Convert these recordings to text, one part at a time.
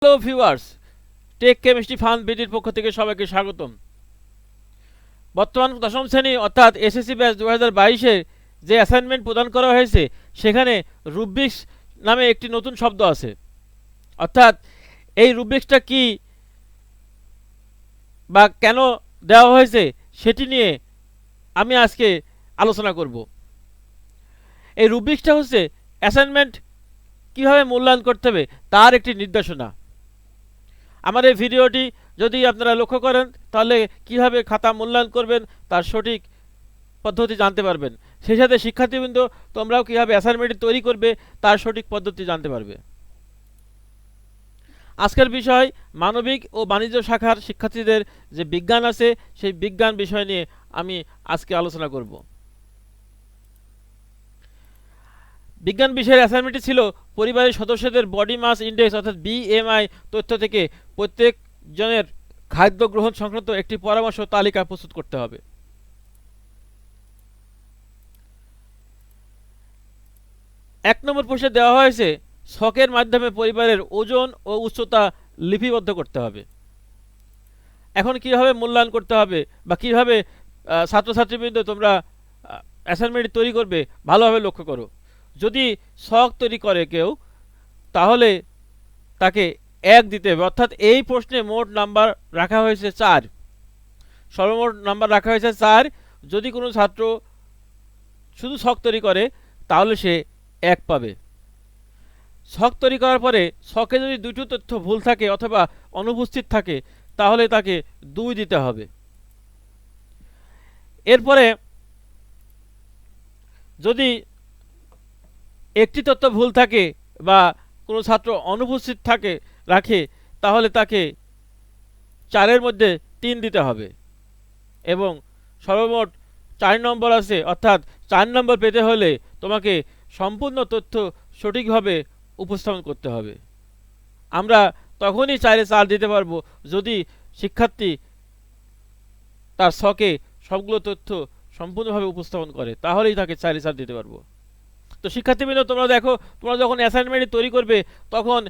Hello viewers, tech chemistry fun বিডির পক্ষ থেকে সবাইকে স্বাগতম। বর্তমান দশম শ্রেণী অর্থাৎ এসএসসি ব্যাচ 2022-এ যে অ্যাসাইনমেন্ট প্রদান করা হয়েছে সেখানে রুব্রিক্স নামে একটি নতুন শব্দ আছে। অর্থাৎ এই রুব্রিক্সটা কি বা কেন দেওয়া হয়েছে সেটি নিয়ে আমি আজকে আলোচনা করব। এই রুব্রিক্সটা হচ্ছে অ্যাসাইনমেন্ট কীভাবে মূল্যায়ন করতে হবে তার একটি নির্দেশনা। আমার এই ভিডিওটি যদি আপনারা লক্ষ্য করেন তাহলে কিভাবে খাতা মূল্যায়ন করবেন তার সঠিক পদ্ধতি জানতে পারবেন। সেই সাথে শিক্ষার্থীবৃন্দ তোমরাও কিভাবে অ্যাসাইনমেন্ট তৈরি করবে তার সঠিক পদ্ধতি জানতে পারবে। আজকের বিষয় মানবিক ও বাণিজ্য শাখার শিক্ষার্থীদের যে বিজ্ঞান আছে সেই বিজ্ঞান বিষয় নিয়ে আমি আজকে আলোচনা করব। বিজ্ঞান বিষয়ের অ্যাসাইনমেন্টটি ছিল পরিবারের সদস্যদের বডি মাস ইন্ডেক্স অর্থাৎ বিএমআই তথ্য থেকে প্রত্যেক জনের খাদ্য গ্রহণ সংক্রান্ত একটি পরামর্শ তালিকা প্রস্তুত করতে হবে। এক নম্বর প্রশ্নে দেওয়া হয়েছে ছকের মাধ্যমে পরিবারের ওজন ও উচ্চতা লিপিবদ্ধ করতে হবে। এখন কিভাবে মূল্যায়ন করতে হবে বা কিভাবে ছাত্রছাত্রীবৃন্দ তোমরা অ্যাসাইনমেন্ট তৈরি করবে ভালোভাবে লক্ষ্য করো। যদি ছক তৈরি করে কেউ তাহলে তাকে 1 দিতে হবে, অর্থাৎ এই প্রশ্নে মোট নাম্বার রাখা হয়েছে 4, সর্বমোট নাম্বার রাখা হয়েছে 4। যদি কোনো ছাত্র শুধু ছক তৈরি করে তাহলে সে 1 পাবে। ছক তৈরি করার পরে ছকে যদি দুটো তথ্য ভুল থাকে অথবা অনুপস্থিত থাকে তাহলে তাকে 2 দিতে হবে। এরপরে যদি একটি তথ্য ভুল থাকে বা কোনো ছাত্র অনুপস্থিত রাখে তাহলে তাকে 4-এর মধ্যে 3 দিতে হবে এবং সর্বমোট 4 নম্বর আছে, অর্থাৎ 4 নম্বর পেতে হলে তোমাকে সম্পূর্ণ তথ্য সঠিকভাবে উপস্থাপন করতে হবে। আমরা তখনই 4-এ 4 দিতে পারবো যদি শিক্ষার্থী তার ছকে সবগুলো তথ্য সম্পূর্ণভাবে উপস্থাপন করে, তাহলেই তাকে 4-এ 4 দিতে পারবো। তো শিক্ষার্থীবৃন্দ তোমরা দেখো, তোমরা যখন অ্যাসাইনমেন্ট তৈরি করবে তখন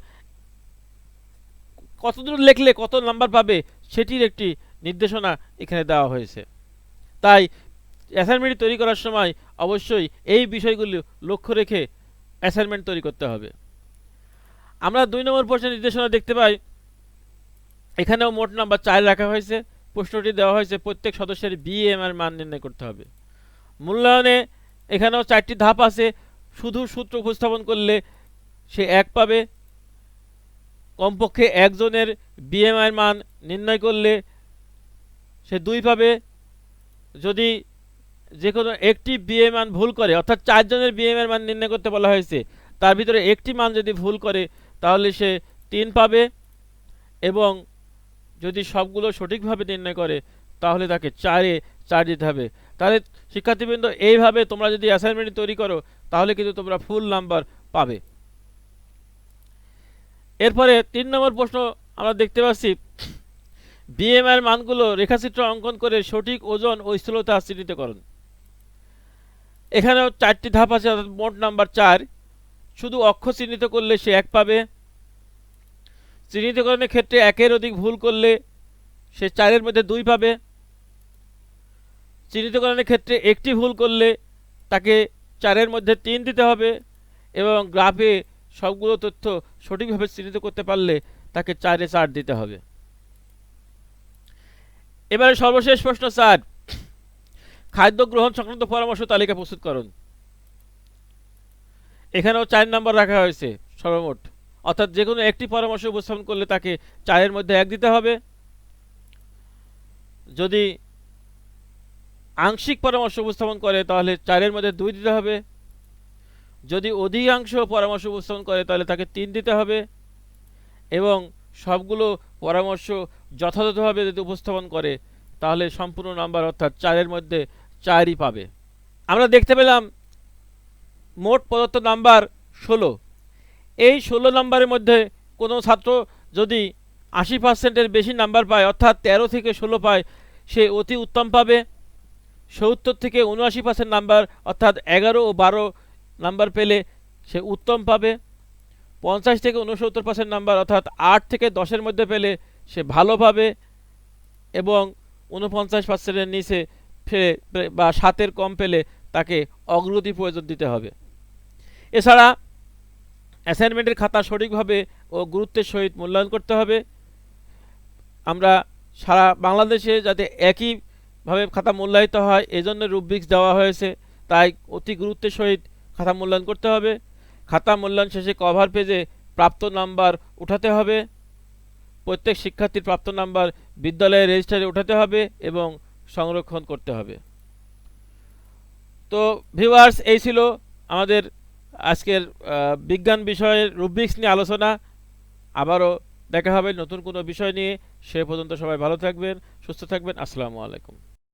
কতদূর লিখলে কত নাম্বার পাবে সেটির একটি নির্দেশনা এখানে দেওয়া হয়েছে। তাই অ্যাসাইনমেন্ট তৈরি করার সময় অবশ্যই এই বিষয়গুলি লক্ষ্য রেখে অ্যাসাইনমেন্ট তৈরি করতে হবে। আমরা 2 নম্বর প্রশ্নের নির্দেশনা দেখতে পাই, এখানেও মোট নাম্বার 4 রাখা হয়েছে। প্রশ্নটি দেওয়া হয়েছে প্রত্যেক সদস্যের বিএমআই মান নির্ণয় করতে হবে। মূল্যায়নে এখানেও 4টি ধাপ আছে। শুধু সূত্র উপস্থাপন করলে সে 1 পাবে। কমপক্ষে একজনের বিএমআই মান নির্ণয় করলে সে 2 পাবে। যদি যে কোনো একটি বিএমআই মান ভুল করে, অর্থাৎ 4 জনের বিএমআই মান নির্ণয় করতে বলা হয়েছে, তার ভিতরে একটি মান যদি ভুল করে তাহলে সে 3 পাবে এবং যদি সবগুলো সঠিকভাবে নির্ণয় করে তাহলে তাকে 4-এ 4 দিতে হবে। তাহলে শিক্ষার্থীবৃন্দ এইভাবে তোমরা যদি অ্যাসাইনমেন্ট তৈরি করো তাহলে কিন্তু তোমরা ফুল নাম্বার পাবে। এরপরে 3 নম্বর প্রশ্ন আমরা দেখতে পাচ্ছি বিএমআই এর মানগুলো রেখাচিত্র অঙ্কন করে সঠিক ওজন ও স্থূলতা চিহ্নিতকরণ। এখানেও 4টি ধাপ আছে, অর্থাৎ মোট নাম্বার 4। শুধু অক্ষ চিহ্নিত করলে সে 1 পাবে। চিহ্নিতকরণের ক্ষেত্রে 1-এর অধিক ভুল করলে সে 4-এর মধ্যে 2 পাবে। চিহ্নিতকরণের ক্ষেত্রে একটি ভুল করলে তাকে 4-এর মধ্যে 3 দিতে হবে এবং গ্রাফে সবগুলো তথ্য সঠিকভাবে চিহ্নিত করতে পারলে তাকে 4-এ 4 দিতে হবে। এবারে সর্বশেষ প্রশ্ন 4, খাদ্য গ্রহণ সংক্রান্ত পরামর্শ তালিকা প্রস্তুত করুন। এখানেও 4 নম্বর রাখা হয়েছে সর্বমোট, অর্থাৎ যে কোনো একটি পরামর্শ উপস্থাপন করলে তাকে 4-এর মধ্যে 1 দিতে হবে। যদি আংশিক পরামর্শ উপস্থাপন করে তাহলে 4-এর মধ্যে 2 দিতে হবে। যদি অধিকাংশ পরামর্শ উপস্থাপন করে তাহলে তাকে 3 দিতে হবে এবং সবগুলো পরামর্শ যথাযথভাবে যদি উপস্থাপন করে তাহলে সম্পূর্ণ নাম্বার অর্থাৎ 4-এর মধ্যে 4ই পাবে। আমরা দেখতে পেলাম মোট প্রদত্ত নাম্বার 16। এই 16 নাম্বারের মধ্যে কোনো ছাত্র যদি 80%-এর বেশি নাম্বার পায়, অর্থাৎ 13 থেকে 16 পায়, সে অতি উত্তম পাবে। 70 থেকে 79% নাম্বার অর্থাৎ 11 ও 12 নাম্বার পেলে সে উত্তম পাবে। 50 থেকে 69% নাম্বার অর্থাৎ 8 থেকে 10-এর মধ্যে পেলে সে ভালোভাবে, এবং 49%-এর নিচে ফেলে বা 7-এর কম পেলে তাকে অগ্রগতি প্রয়োজন দিতে হবে। এছাড়া অ্যাসাইনমেন্টের খাতা সঠিকভাবে ও গুরুত্বের সহিত মূল্যায়ন করতে হবে। আমরা সারা বাংলাদেশে যাতে একইভাবে খাতা মূল্যায়িত হয় এজন্য রুব্রিক্স দেওয়া হয়েছে, তাই অতি গুরুত্বের সহিত খাতা মূল্যায়ন করতে হবে। খাতা মূল্যায়ন শেষে কভার পেজে প্রাপ্ত নাম্বার উঠাতে হবে। প্রত্যেক শিক্ষার্থীর প্রাপ্ত নাম্বার বিদ্যালয়ের রেজিস্টারে উঠাতে হবে এবং সংরক্ষণ করতে হবে। তো ভিউয়ার্স, এই ছিল আমাদের আজকের বিজ্ঞান বিষয়ের রুব্রিক্স নিয়ে আলোচনা। আবারও দেখা হবে নতুন কোনো বিষয় নিয়ে। সে পর্যন্ত সবাই ভালো থাকবেন, সুস্থ থাকবেন। আসসালামু আলাইকুম।